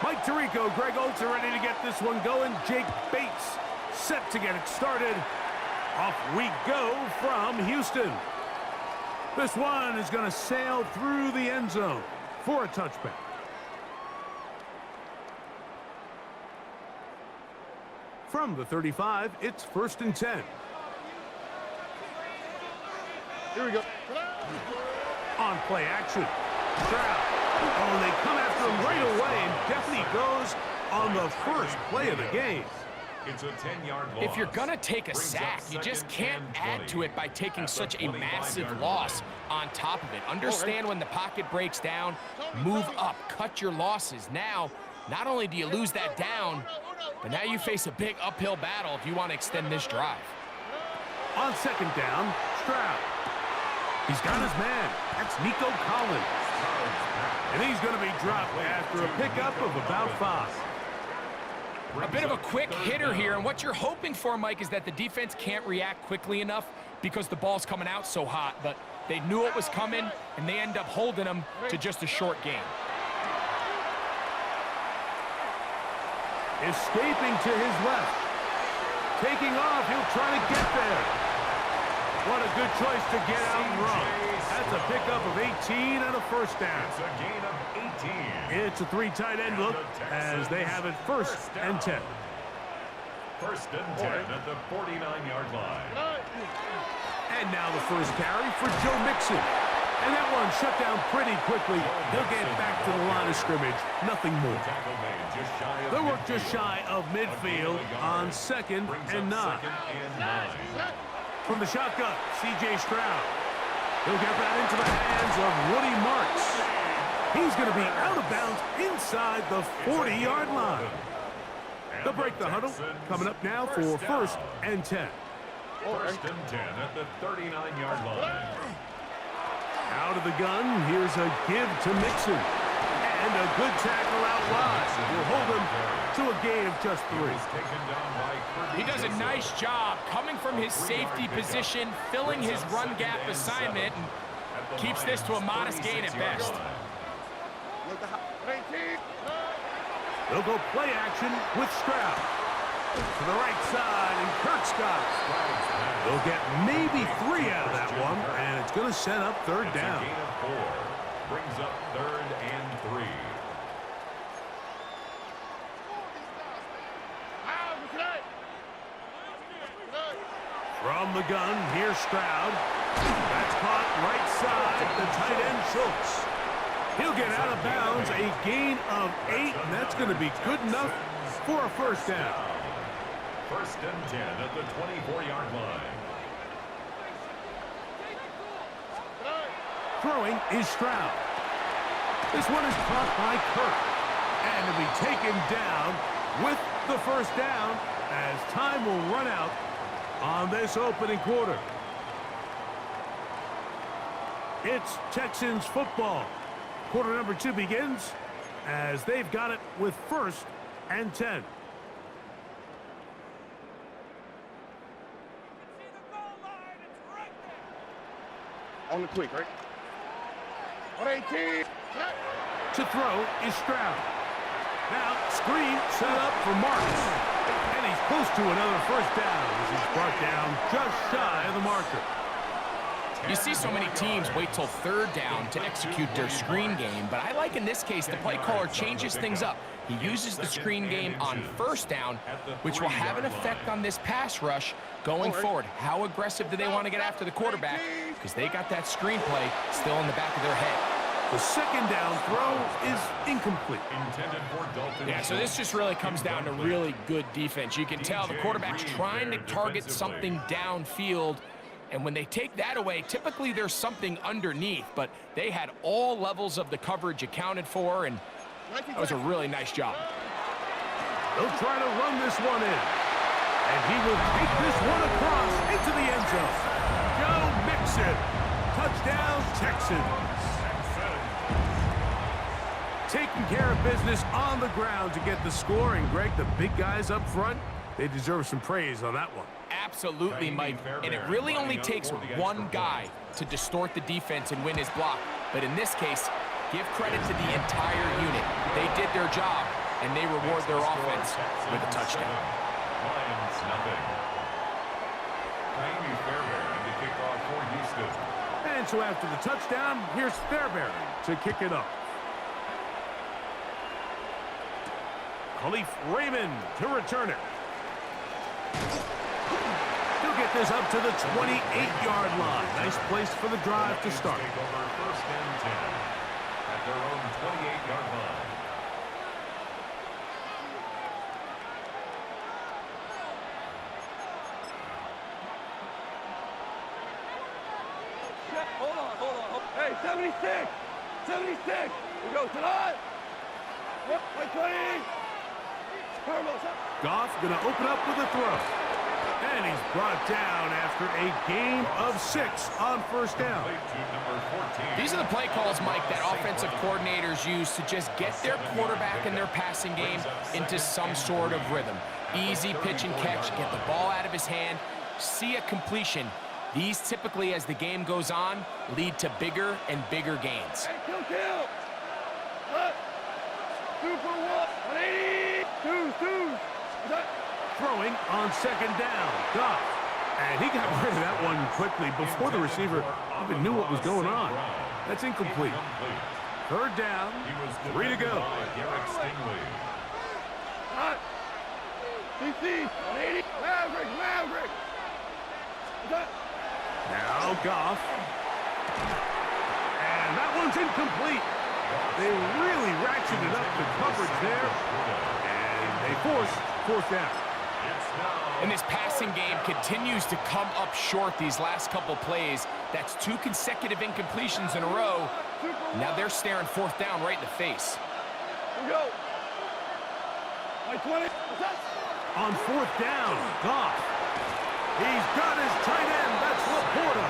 Mike Tirico, Greg Olsen ready to get this one going. Jake Bates set to get it started. Off we go from Houston. This one is going to sail through the end zone for a touchback. From the 35, it's 1st and 10. Here we go. On play action. Stroud. Oh, they come after him right away, and definitely goes on the first play of the game. It's a 10-yard loss. If you're going to take a sack, you just can't add to it by taking such a massive loss on top of it. Understand when the pocket breaks down, move up, cut your losses. Now, not only do you lose that down, but now you face a big uphill battle if you want to extend this drive. On 2nd down, Stroud. He's got his man. That's Nico Collins. And he's going to be dropped after a pickup of about 5. A bit of a quick hitter here, and what you're hoping for, Mike, is that the defense can't react quickly enough because the ball's coming out so hot, but they knew it was coming, and they end up holding them to just a short game. Escaping to his left. Taking off, he'll try to get there. What a good choice to get out and run. That's a pickup of 18 and a 1st down. It's a gain of 18. It's a 3 tight end look as they have it 1st and 10. 1st and 10 at the 49-yard line. And now the first carry for Joe Mixon. And that one shut down pretty quickly. He'll get back to the line of scrimmage. Nothing more. They work just shy of midfield on 2nd and 9. From the shotgun, C.J. Stroud. He'll get that into the hands of Woody Marks. He's going to be out of bounds inside the 40-yard line. They'll break the huddle. Coming up now for 1st and 10. 1st and 10 at the 39-yard line. Out of the gun, here's a give to Mixon. And a good tackle out wide. Will hold him to a gain of just 3. He does a nice job coming from his safety position, filling his run gap assignment, and keeps this to a modest gain at best. They'll go play action with Stroud. To the right side, and Kirk Scott. They'll get maybe 3 out of that one, and it's going to set up 3rd down. Gain of 4. Brings up 3rd and 3. From the gun, here's Stroud. That's caught right side, the tight end Schultz. He'll get out of bounds, a gain of 8, and that's going to be good enough for a 1st down. 1st and 10 at the 24-yard line. Throwing is Stroud. This one is caught by Kirk. And to be taken down with the 1st down as time will run out on this opening quarter. It's Texans football. Quarter number 2 begins as they've got it with 1st and 10. On the quick, right? 118. To throw is Stroud. Now, screen set up for Marks. And he's close to another 1st down as he's brought down just shy of the marker. You see so many teams wait till 3rd down to execute their screen game, but I like in this case the play caller changes things up. He uses the screen game on 1st down, which will have an effect on this pass rush going forward. How aggressive do they want to get after the quarterback? Because they got that screen play still in the back of their head. The 2nd down throw is incomplete. Yeah, so this just really comes down to really good defense. You can tell the quarterback's trying to target something downfield, and when they take that away, typically there's something underneath, but they had all levels of the coverage accounted for, and that was a really nice job. They'll try to run this one in, and he will take this one across into the end zone. Joe Mixon, touchdown Texans. Taking care of business on the ground to get the score, and Greg, the big guys up front, they deserve some praise on that one. Absolutely, Mike, and it really only takes one guy to distort the defense and win his block. But in this case, give credit to the entire unit. They did their job. and they reward their offense with a touchdown. Lions, nothing. Jamie Fairbairn to kick off for Houston. And so after the touchdown, here's Fairbairn to kick it up. Khalif Raymond to return it. He'll get this up to the 28-yard line. Nice place for the drive to start. Take over first and 10 at their own 28-yard line. Hold on. Hey, 76. 76. We go tonight. Yep, like 20. Goff going to open up with a throw. And he's brought down after a gain of 6 on first down. These are the play calls, Mike, that offensive coordinators use to just get their quarterback and their passing game into some sort of rhythm. Easy pitch and catch, get the ball out of his hand, see a completion. These typically, as the game goes on, lead to bigger and bigger gains. Hey, kill. Super 180. Two. Throwing on second down. Goff. And he got rid of that one quickly before the receiver even knew what was going on. That's incomplete. Third down. 3 to go. CC. 180. Maverick. Now Goff. And that one's incomplete. They really ratcheted up the coverage there. And they force fourth down. And this passing game continues to come up short these last couple plays. That's 2 consecutive incompletions in a row. Now they're staring fourth down right in the face. Here we go. Like 20. On fourth down, Goff. He's got his tight end. That's Laporta.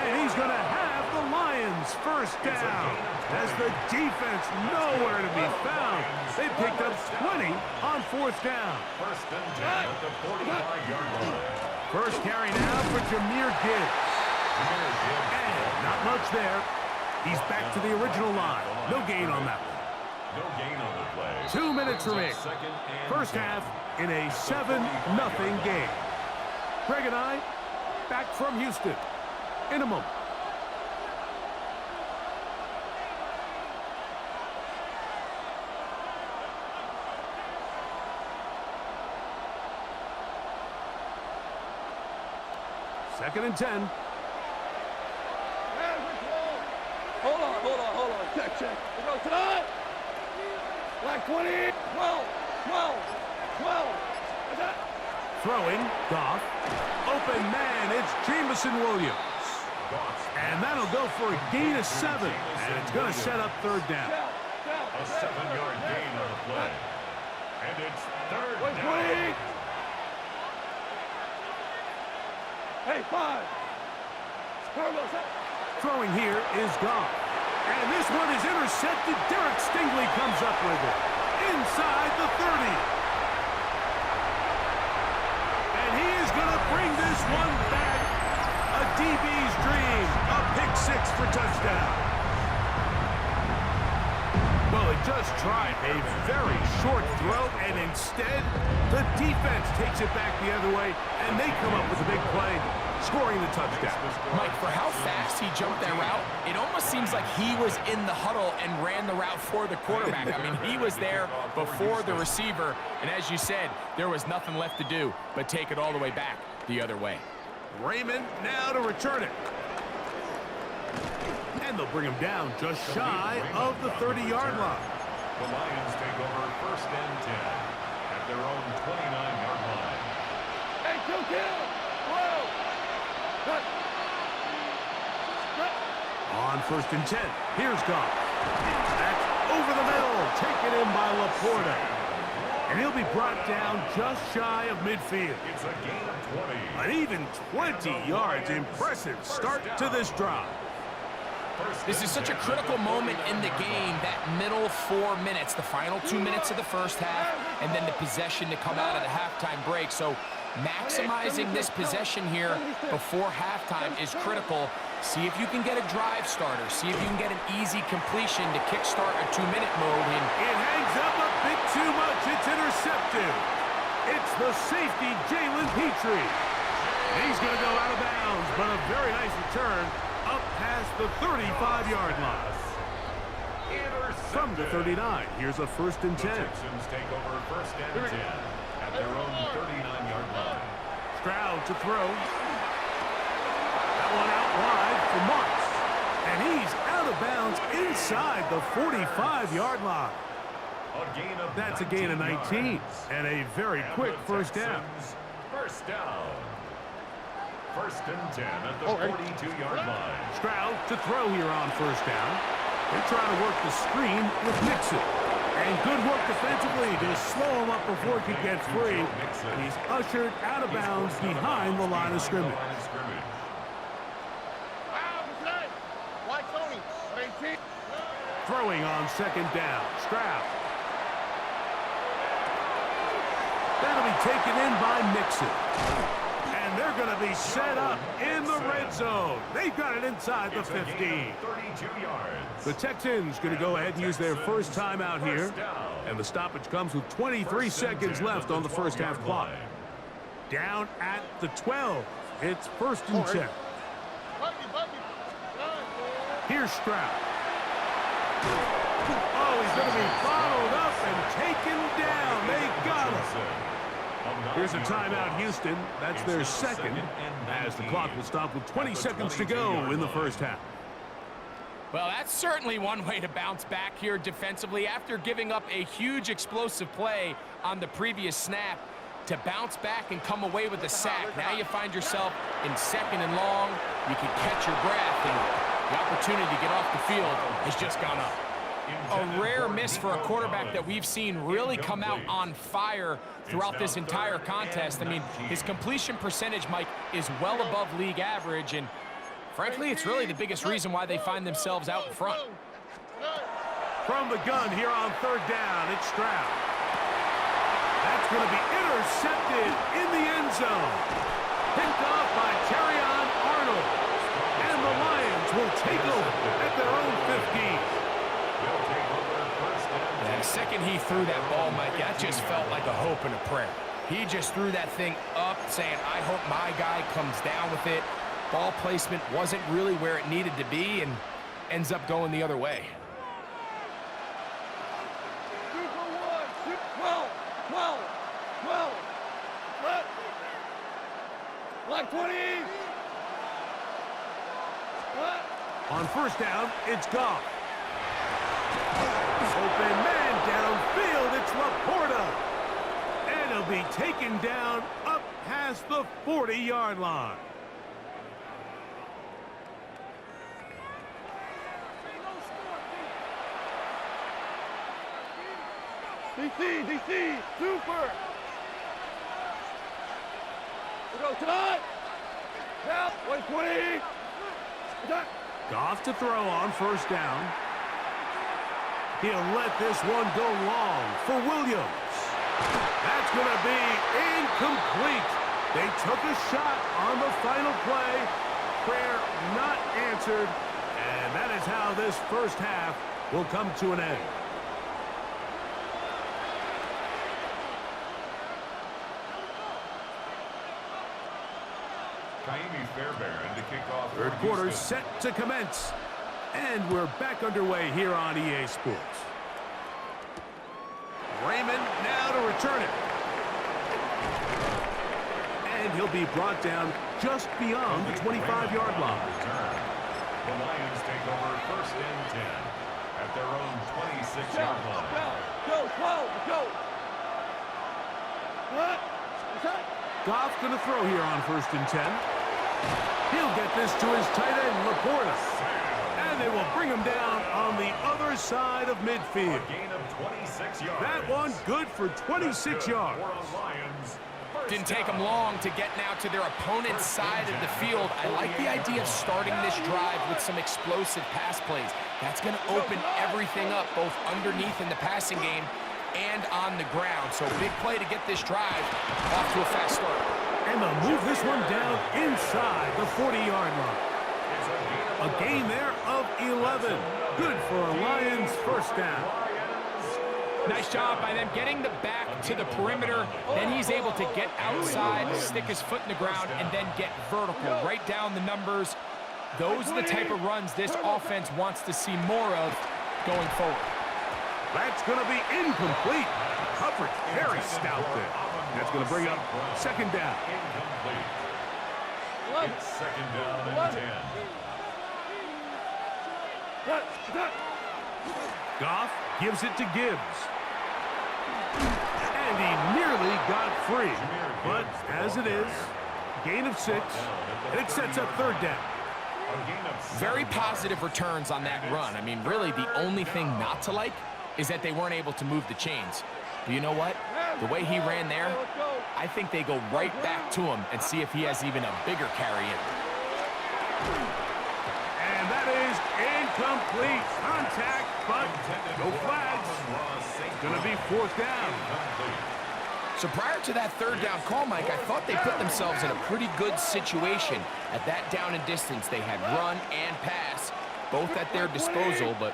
And he's going to have the Lions first down. As the defense nowhere to be found. They picked up 20 on fourth down. First and 10 at the 45-yard line. First carry now for Jahmyr Gibbs. And not much there. He's back to the original line. No gain on that one. No gain on the play. 2 minutes remaining. First half in a 7-0 game. Greg and I back from Houston in a moment. Second and 10. Hold on. Check. We go tonight. Like 20. 12. Throwing, Goff. Open man, it's Jameson Williams. And that'll go for a gain of 7. And it's going to set up third down. A 7-yard gain on the play. And it's third down. Hey, 5. Throwing here is Goff. And this one is intercepted. Derek Stingley comes up with it. Inside the 30. And he is going to bring this one back. A DB's dream. A pick 6 for touchdown. Well, it just tried a very short throw, and instead, the defense takes it back the other way, and they come up with a big play, scoring the touchdown. Mike, for how fast he jumped that route, it almost seems like he was in the huddle and ran the route for the quarterback. I mean, he was there before the receiver, and as you said, there was nothing left to do but take it all the way back the other way. Raymond now to return it. And they'll bring him down just shy of the 30-yard line. The Lions take over first and 10 at their own 29-yard line. Hey, kill. On first and 10, here's Goff. That's over the middle, taken in by Laporta. And he'll be brought down just shy of midfield. It's a gain of 20. An even 20 yards. Impressive start to this drive. This is such a critical moment in the game, that middle 4 minutes, the final 2 minutes of the first half, and then the possession to come out of the halftime break. So Maximizing this possession here before halftime is critical. See if you can get a drive starter. See if you can get an easy completion to kickstart a 2-minute mode. And it hangs up a bit too much. It's intercepted. It's the safety, Jalen Petrie. He's going to go out of bounds, but a very nice return up past the 35-yard line. From the 39, here's a 1st and 10. Texans take over 1st and 10 at their own 39-yard line. Stroud to throw. That one out wide for Marks. And he's out of bounds inside the 45-yard line. That's a gain of 19 and a very quick first down. First down. 1st and 10 at the 42-yard line. Stroud to throw here on 1st down. They're trying to work the screen with Mixon. And good work defensively to slow him up before he could get free. He's ushered out of bounds behind the line of scrimmage. Throwing on 2nd down. Stroud. That'll be taken in by Mixon. And they're going to be set up in the red zone. They've got it inside the 15. 32 yards. The Texans going to go ahead and use their first timeout here. And the stoppage comes with 23 seconds left on the first half clock. Down at the 12. It's 1st and 10. Here's Stroud. Oh, he's going to be followed up and taken down. They got him. Here's a timeout, Houston. That's their 2nd, as the clock will stop with 20 seconds to go in the first half. well, that's certainly one way to bounce back here defensively after giving up a huge explosive play on the previous snap. To bounce back and come away with a sack. Now you find yourself in 2nd and long. You can catch your breath, and the opportunity to get off the field has just gone up. A rare miss for a quarterback that we've seen really come out on fire throughout this entire contest. I mean, his completion percentage, Mike, is well above league average, and frankly, it's really the biggest reason why they find themselves out in front. From the gun here on 3rd down, it's Stroud. That's going to be intercepted in the end zone. Picked off by Terrion Arnold. And the Lions will take over at their own 15. The second he threw that ball, Mike, that just felt like a hope and a prayer. He just threw that thing up, saying, I hope my guy comes down with it. Ball placement wasn't really where it needed to be and ends up going the other way. 20. On 1st down, it's Goff. Open man downfield, it's Laporta. And he'll be taken down up past the 40-yard line. DC, super. We go tonight. Now, 120. Goff to throw on 1st down. He'll let this one go long for Williams. That's going to be incomplete. They took a shot on the final play. Prayer not answered. And that is how this first half will come to an end. Fairbairn to kick off. 3rd quarter set to commence. And we're back underway here on EA Sports. Raymond now to return it. And he'll be brought down just beyond the 25-yard line. The Lions take over 1st and 10 at their own 26-yard line. Go, go. What? Goff going to throw here on 1st and 10. He'll get this to his tight end, Laporta. And they will bring him down on the other side of midfield. A gain of 26 yards. That one good for 26 yards. Didn't take them long to get now to their opponent's side of the field. I like the idea of starting this drive with some explosive pass plays. That's going to open everything up, both underneath in the passing game and on the ground. So big play to get this drive off to a fast start. And they'll move this one down inside the 40-yard line. A gain there of 11. Good for a Lions first down. Nice job by them getting the back to the perimeter. Then he's able to get outside, stick his foot in the ground, and then get vertical. Right down the numbers. Those are the type of runs this offense wants to see more of going forward. That's going to be incomplete. Coverage very stout there. That's going to bring up second down. Incomplete. It's second down and 10. Goff gives it to Gibbs. And he nearly got free. But as it is, gain of 6, and it sets up third down. Very positive returns on that run. I mean, really, the only thing not to like is that they weren't able to move the chains. But you know what? The way he ran there, I think they go right back to him and see if he has even a bigger carry in. And that is incomplete. Contact, but no flags. Going to be fourth down. So prior to that third down call, Mike, I thought they put themselves in a pretty good situation. At that down and distance, they had run and pass, both at their disposal, but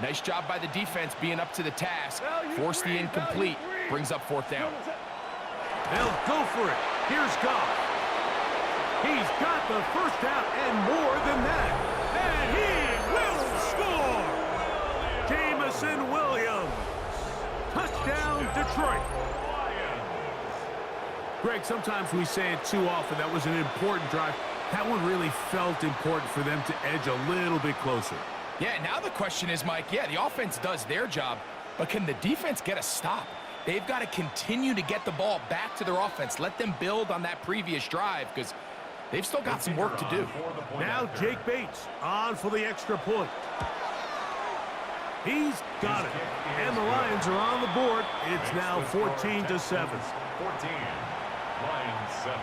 nice job by the defense being up to the task. Force the incomplete, brings up fourth down. They'll go for it. Here's Goff. He's got the first down and more than that. And he will score. Jamison Williams. Touchdown, Detroit. Greg, sometimes we say it too often. That was an important drive. That one really felt important for them to edge a little bit closer. Yeah, now the question is, Mike, yeah, the offense does their job, but can the defense get a stop? They've got to continue to get the ball back to their offense. Let them build on that previous drive because they've still got some work to do. Now Jake Bates on for the extra point. He's got it. And the Lions are on the board. It's now 14-7. 14. Lions 7.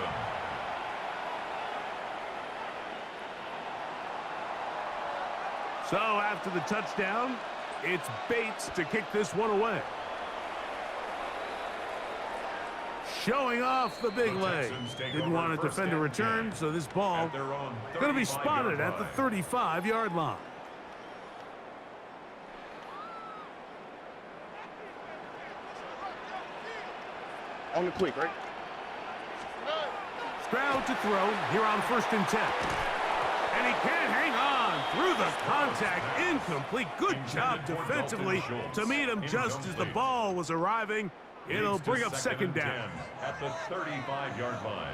So after the touchdown, it's Bates to kick this one away. Showing off the big leg. Didn't want to defend a return, so this ball going to be spotted at the 35-yard line. On the quick, right? Stroud to throw here on 1st and 10. And he can't hang on through the contact. Incomplete. Good job defensively to meet him just as the ball was arriving. It'll bring up second down. At the 35-yard line.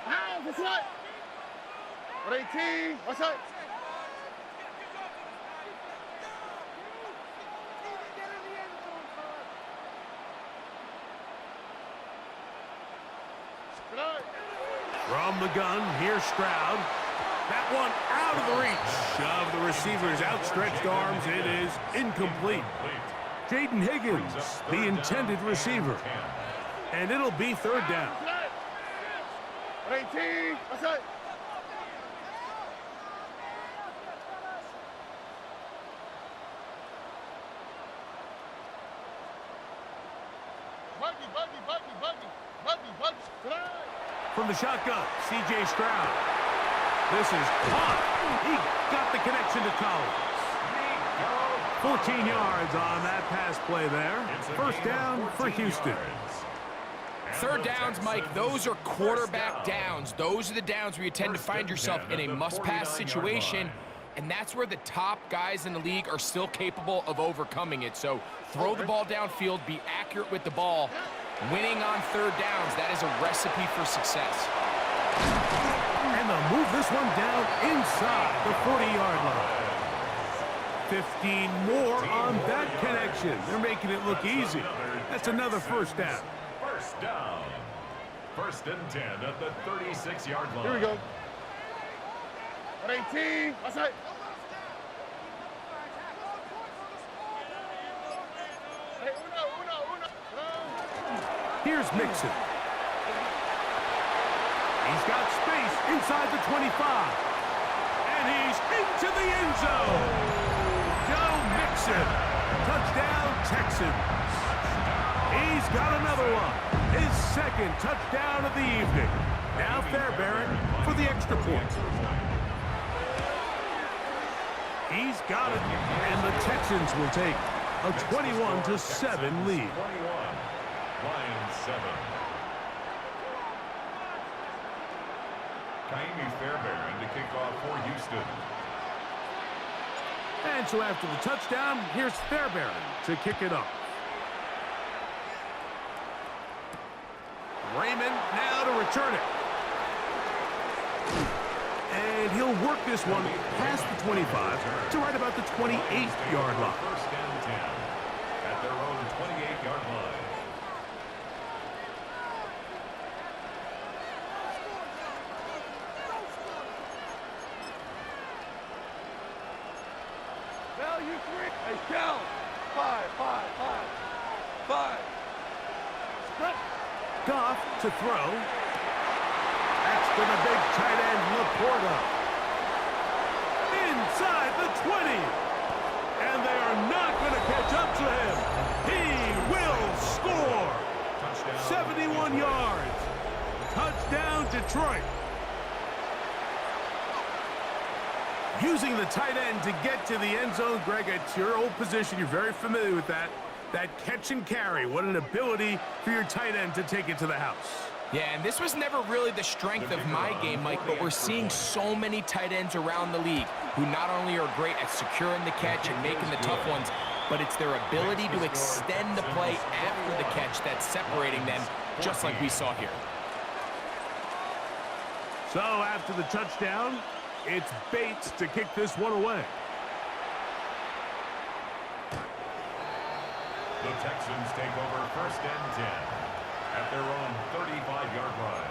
Now, what's that? 18, what's that? From the gun, here's Stroud. That one out of the reach of the receiver's outstretched arms. It is incomplete. Jaden Higgins, the intended receiver. And it'll be third down. 18, what's that? From the shotgun, C.J. Stroud. This is caught. He got the connection to Collins. 14 yards on that pass play there. First down for Houston. Third downs, Mike, those are quarterback downs. Those are the downs where you tend to find yourself in a must-pass situation, and that's where the top guys in the league are still capable of overcoming it. So throw the ball downfield, be accurate with the ball. Winning on third downs, that is a recipe for success. And they'll move this one down inside the 40-yard line. 15 more on that connection. They're making it look easy. That's another first down. First down. 1st and 10 at the 36-yard line. Here we go. 18, what's that? Here's Mixon. He's got space inside the 25. And he's into the end zone. Joe Mixon. Touchdown, Texans. He's got another one. His second touchdown of the evening. Now Fairbairn for the extra point. He's got it, and the Texans will take a 21-7 lead. 21, Lions 7. Kaimi Fairbairn to kick off for Houston. And so after the touchdown, here's Fairbairn to kick it up. Raymond now to return it. And he'll work this one past the 25 to right about the 28-yard line. First and 10 at their own 28-yard line. Value 3. Hey, Shell. 5. Split. Goff to throw. That's to the big tight end, Laporta. Inside the 20. And they are not going to catch up to him. He will score. Touchdown. 71 yards. Touchdown, Detroit. Using the tight end to get to the end zone. Greg, it's your old position. You're very familiar with that. That catch and carry. What an ability for your tight end to take it to the house. Yeah, and this was never really the strength of my game, Mike, but we're seeing so many tight ends around the league who not only are great at securing the catch and making the tough ones, but it's their ability to extend the play after the catch that's separating them, just like we saw here. So after the touchdown, it's Bates to kick this one away. The Texans take over first and 10 at their own 35-yard line.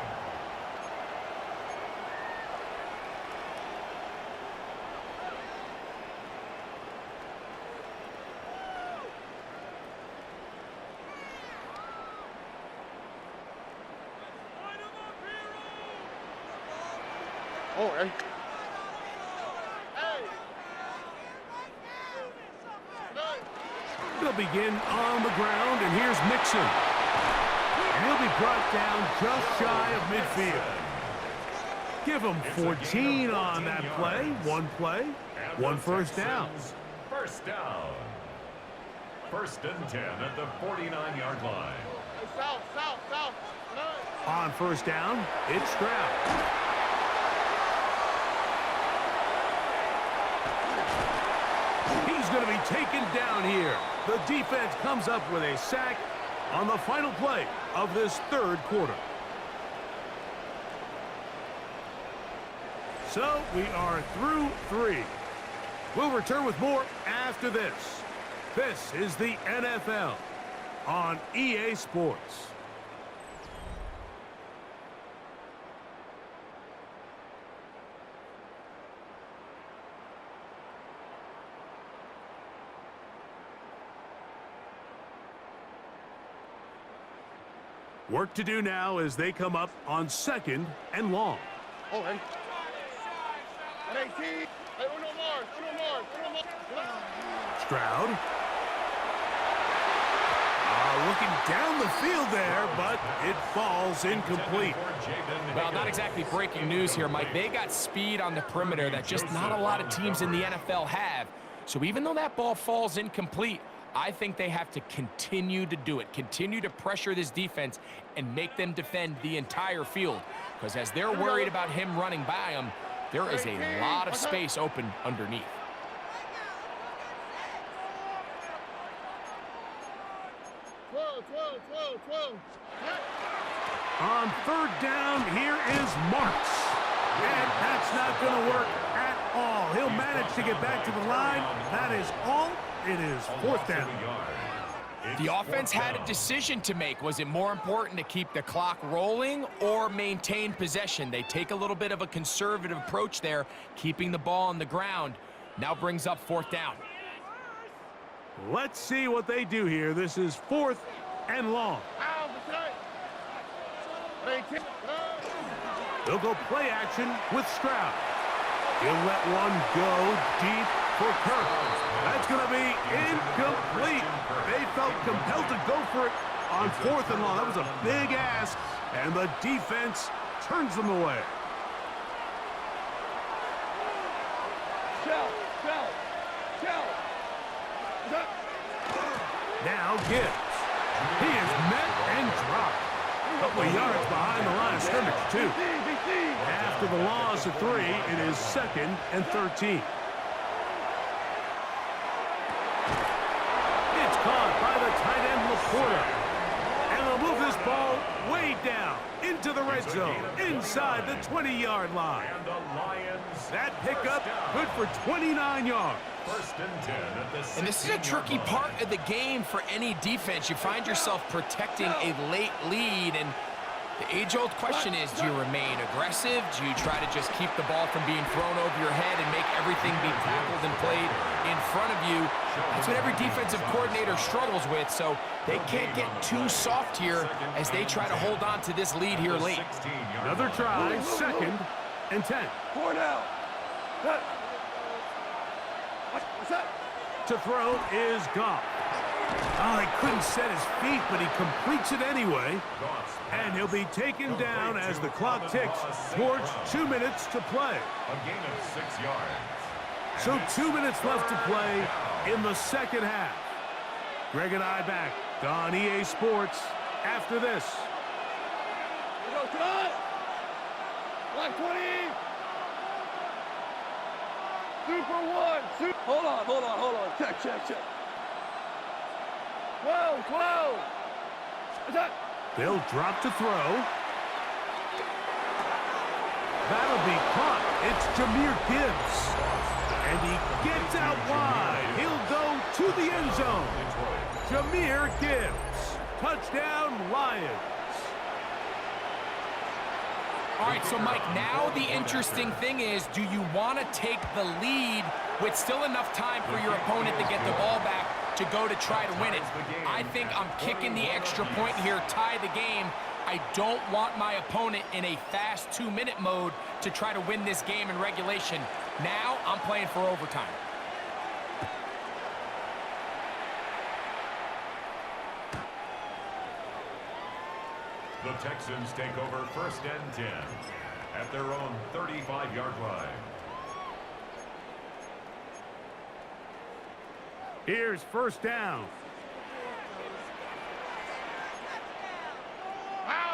Oh, hey. They'll begin on the ground, and here's Mixon. And he'll be brought down just shy of midfield. Give him 14 on that play. One play, one first down. First down. First and 10 at the 49-yard line. South. On first down, it's Stroud. He's going to be taken down here. The defense comes up with a sack on the final play of this third quarter. So we are through 3. We'll return with more after this. This is the NFL on EA Sports. Work to do now as they come up on second and long. Oh, hey. 18. Hey, uno more. Stroud. Looking down the field there, but it falls incomplete. Well, not exactly breaking news here, Mike. They got speed on the perimeter that just not a lot of teams in the NFL have. So even though that ball falls incomplete, I think they have to continue to do it, continue to pressure this defense and make them defend the entire field. Because as they're worried about him running by them, there is a lot of space open underneath. On third down, here is Marks. And that's not going to work at all. He'll manage to get back to the line. That is all. It is fourth down. The offense had a decision to make. Was it more important to keep the clock rolling or maintain possession? They take a little bit of a conservative approach there, keeping the ball on the ground. Now brings up fourth down. Let's see what they do here. This is fourth and long. They'll go play action with Stroud. He'll let one go deep for Kirk. That's going to be incomplete. They felt compelled to go for it on 4th and long. That was a big ask, and the defense turns them away. Now Gibbs. He is met and dropped. A couple of yards behind the line of scrimmage, too. After the loss of 3, it is 2nd and 13. It's caught by the tight end, Laporta. And they'll move this ball way down into the red zone, inside the 20-yard line. That pickup good for 29 yards. First and 10 at the 16-yard And this is a tricky part of the game for any defense. You find yourself protecting a late lead, and the age-old question is, do you remain aggressive? Do you try to just keep the ball from being thrown over your head and make everything be tackled and played in front of you? That's what every defensive coordinator struggles with, so they can't get too soft here as they try to hold on to this lead here late. Another try, 2nd and 10. 4 now. What's that? To throw is Goff. Oh, he couldn't set his feet, but he completes it anyway. And he'll be taken down as the clock ticks towards 2 minutes to play. A gain of 6 yards. So 2 minutes left to play in the second half. Greg and I back on EA Sports after this. We go tonight. Black 20. Super 1. Hold on. Check. 12. What's that? They'll drop to throw. That'll be caught. It's Jahmyr Gibbs. And he gets out wide. He'll go to the end zone. Jahmyr Gibbs. Touchdown, Lions. All right, so Mike, now the interesting thing is, do you want to take the lead with still enough time for your opponent to get the ball back to go to try to win it? I think I'm kicking the extra point here, tie the game. I don't want my opponent in a fast 2-minute mode to try to win this game in regulation. Now I'm playing for overtime. The Texans take over 1st and 10 at their own 35-yard line. Here's 1st down.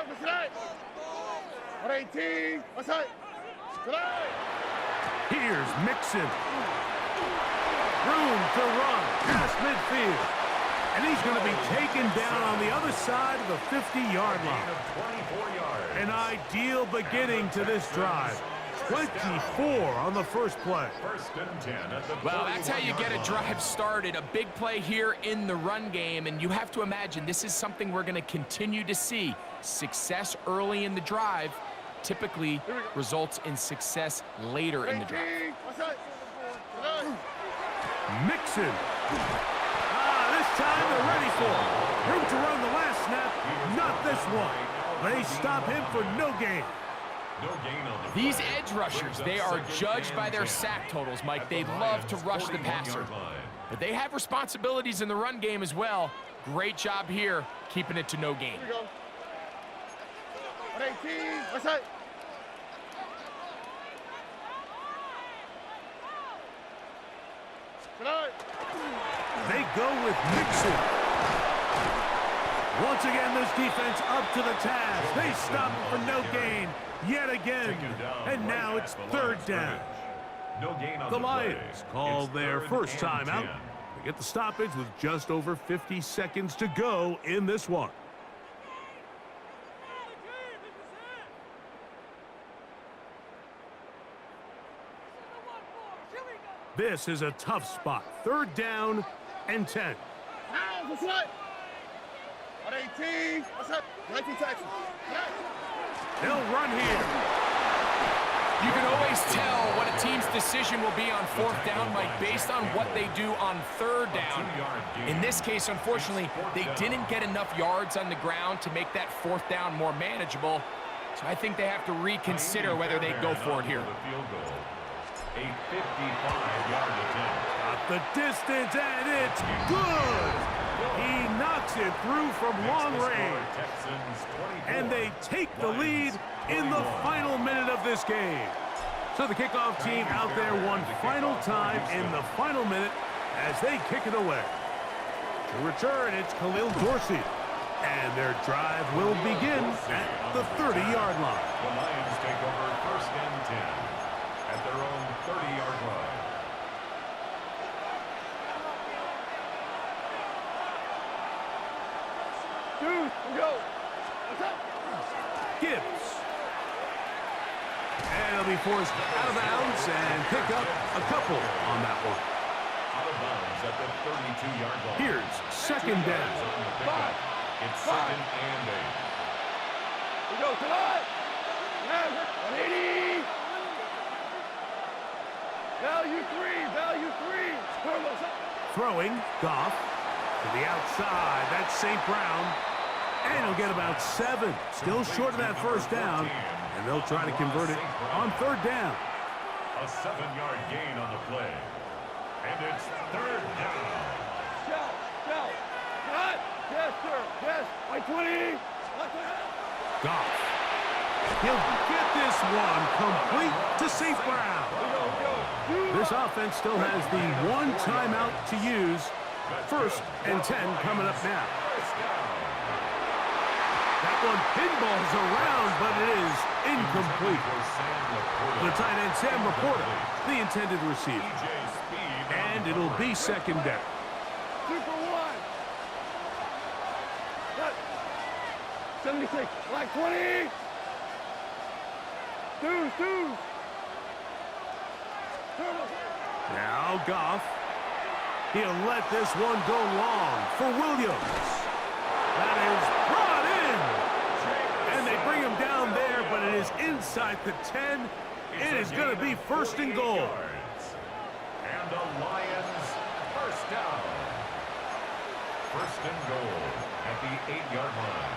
What's that? 118. What's that? Here's Mixon. Room to run past midfield. And he's going to be taken down on the other side of the 50-yard line. 24 yards. An ideal beginning to this drive. 24 on the first play. 1st and 10 at the Well, that's how you get a drive started. A big play here in the run game, and you have to imagine this is something we're going to continue to see. Success early in the drive typically results in success later in the drive. Mixon. This time they're ready for it. Room to run the last snap. Not this one. They stop him for no gain. No gain on the These play. edge rushers, they are judged by their sack totals, Mike. They love to rush the passer. But they have responsibilities in the run game as well. Great job here, keeping it to no gain. Here we go. 118. What's that? They go with Mixon. Once again, this defense up to the task. They stop him for no gain yet again. And now it's 3rd down. No gain on The the Lions play. call It's their 3rd first and time out. 10. They get the stoppage with just over 50 seconds to go in this one. This is a tough spot. 3rd down and 10. What's that? 118. What's that? 19 Texans. They'll run here. You can always tell what a team's decision will be on 4th down, Mike, based on what they do on 3rd down. In this case, unfortunately, they didn't get enough yards on the ground to make that 4th down more manageable. So I think they have to reconsider whether they go for it here. A 55-yard attempt. Got the distance, and it's good. He knocks Takes it through from long range. And they take the lead in the final minute of this game. So the kickoff team out there one final time in the final minute as they kick it away. To return, it's Khalil Dorsey. And their drive will begin at the 30-yard line. The Lions take over 1st and 10 at their own 30-yard line. Dude, go. What's up? Gibbs. And he'll be forced out of bounds and pick up a couple on that one. Out of bounds at the 32-yard line. Here's 2nd down. It's 2nd and 8. We go to the 180. Value 3. Turbo's up. Throwing, Goff to the outside. That's St. Brown. And he'll get about 7. Still short of that 1st down. And they'll try to convert it on 3rd down. A 7-yard gain on the play. And it's 3rd down. Shout. Cut. Yes, sir. Yes. Like 20. Goff. He'll get this one complete to St. Brown. This offense still has the one timeout to use. 1st and 10 coming up now. That one pinballs around, but it is incomplete. The tight end, Sam Laporta, the intended receiver. And it'll be 2nd down. 2 for 1. Cut. 76. Like 20. Twos. Now Goff. He'll let this one go long for Williams. That is brought in. And they bring him down there, but it is inside the 10. It is going to be 1st and goal. And the Lions 1st down. 1st and goal at the 8-yard line.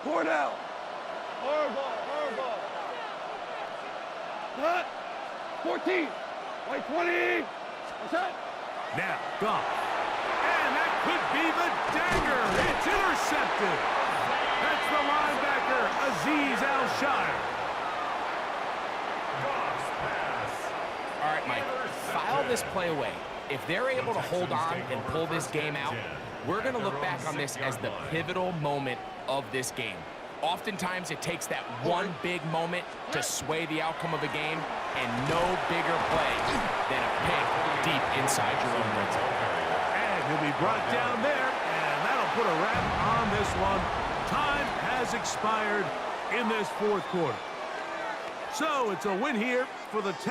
Cornell. Hardball. Cut. 14. Like 20. What's that? Now Goff. And that could be the dagger. It's intercepted. That's the linebacker, Azeez Al-Shire. Goff's pass. All right, Mike, file this play away. If they're able to hold on and pull this game out, we're going to look back on this as the pivotal moment of this game. Oftentimes, it takes that one big moment to sway the outcome of a game, and no bigger play than a pick deep inside your own red zone. And he'll be brought down there, and that'll put a wrap on this one. Time has expired in this 4th quarter. So it's a win here for the Texans.